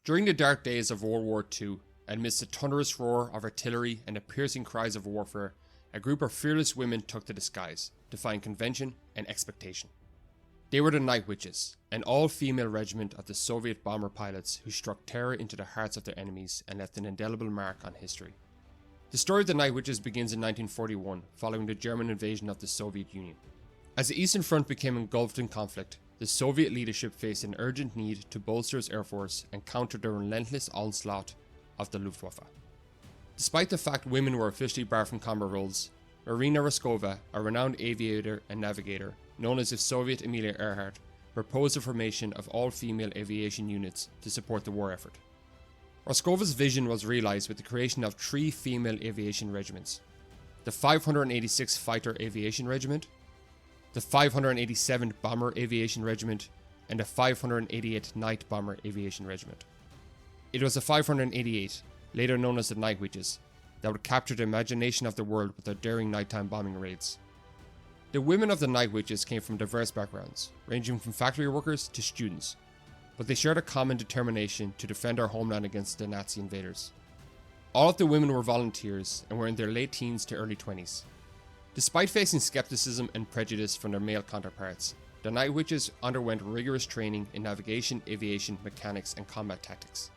During the dark days of World War II, amidst the thunderous roar of artillery and the piercing cries of warfare, a group of fearless women took to the skies, defying convention and expectation. They were the Night Witches, an all-female regiment of the Soviet bomber pilots who struck terror into the hearts of their enemies and left an indelible mark on history. The story of the Night Witches begins in 1941, following the German invasion of the Soviet Union. As the Eastern Front became engulfed in conflict, the Soviet leadership faced an urgent need to bolster its air force and counter the relentless onslaught of the Luftwaffe. Despite the fact women were officially barred from combat roles, Marina Raskova, a renowned aviator and navigator, known as the Soviet Amelia Earhart, proposed the formation of all-female aviation units to support the war effort. Raskova's vision was realized with the creation of 3 female aviation regiments: the 586th Fighter Aviation Regiment, the 587th Bomber Aviation Regiment, and the 588th Night Bomber Aviation Regiment. It was the 588, later known as the Night Witches, that would capture the imagination of the world with their daring nighttime bombing raids. The women of the Night Witches came from diverse backgrounds, ranging from factory workers to students, but they shared a common determination to defend our homeland against the Nazi invaders. All of the women were volunteers and were in their late teens to early 20s. Despite facing skepticism and prejudice from their male counterparts, the Night Witches underwent rigorous training in navigation, aviation, mechanics, and combat tactics.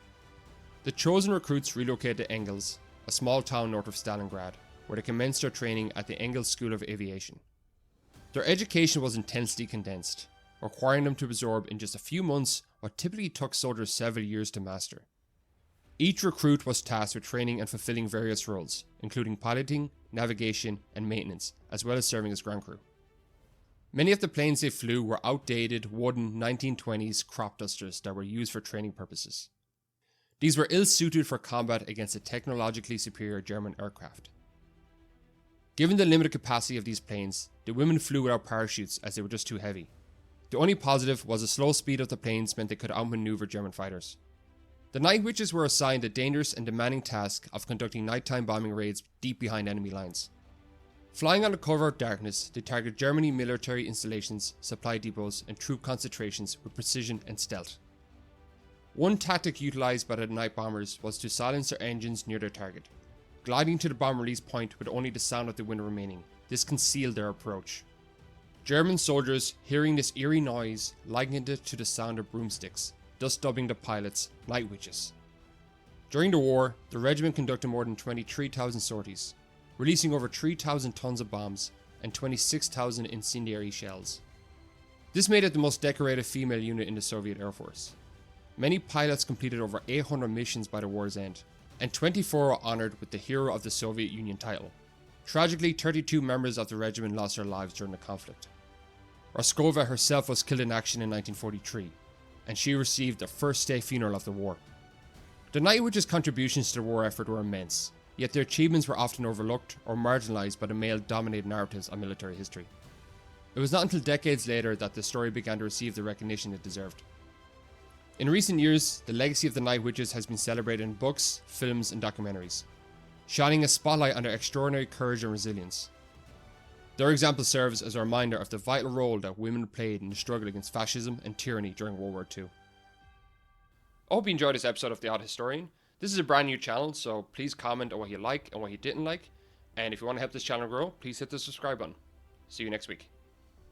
The chosen recruits relocated to Engels, a small town north of Stalingrad, where they commenced their training at the Engels School of Aviation. Their education was intensely condensed, requiring them to absorb in just a few months what typically took soldiers several years to master. Each recruit was tasked with training and fulfilling various roles, including piloting, navigation, and maintenance, as well as serving as ground crew. Many of the planes they flew were outdated wooden 1920s crop dusters that were used for training purposes. These were ill-suited for combat against the technologically superior German aircraft. Given the limited capacity of these planes, the women flew without parachutes as they were just too heavy. The only positive was the slow speed of the planes meant they could outmaneuver German fighters. The Night Witches were assigned the dangerous and demanding task of conducting nighttime bombing raids deep behind enemy lines. Flying under cover of darkness, they targeted German military installations, supply depots, and troop concentrations with precision and stealth. One tactic utilized by the night bombers was to silence their engines near their target. Gliding to the bomb release point with only the sound of the wind remaining, this concealed their approach. German soldiers, hearing this eerie noise, likened it to the sound of broomsticks, thus dubbing the pilots Night Witches. During the war, the regiment conducted more than 23,000 sorties, releasing over 3,000 tons of bombs and 26,000 incendiary shells. This made it the most decorated female unit in the Soviet Air Force. Many pilots completed over 800 missions by the war's end, and 24 were honored with the Hero of the Soviet Union title. Tragically, 32 members of the regiment lost their lives during the conflict. Raskova herself was killed in action in 1943, and she received the first state funeral of the war. The Night Witches' contributions to the war effort were immense, yet their achievements were often overlooked or marginalized by the male-dominated narratives of military history. It was not until decades later that the story began to receive the recognition it deserved. In recent years, the legacy of the Night Witches has been celebrated in books, films, and documentaries, shining a spotlight on their extraordinary courage and resilience. Their example serves as a reminder of the vital role that women played in the struggle against fascism and tyranny during World War II. I hope you enjoyed this episode of The Odd Historian. This is a brand new channel, so please comment on what you like and what you didn't like. And if you want to help this channel grow, please hit the subscribe button. See you next week.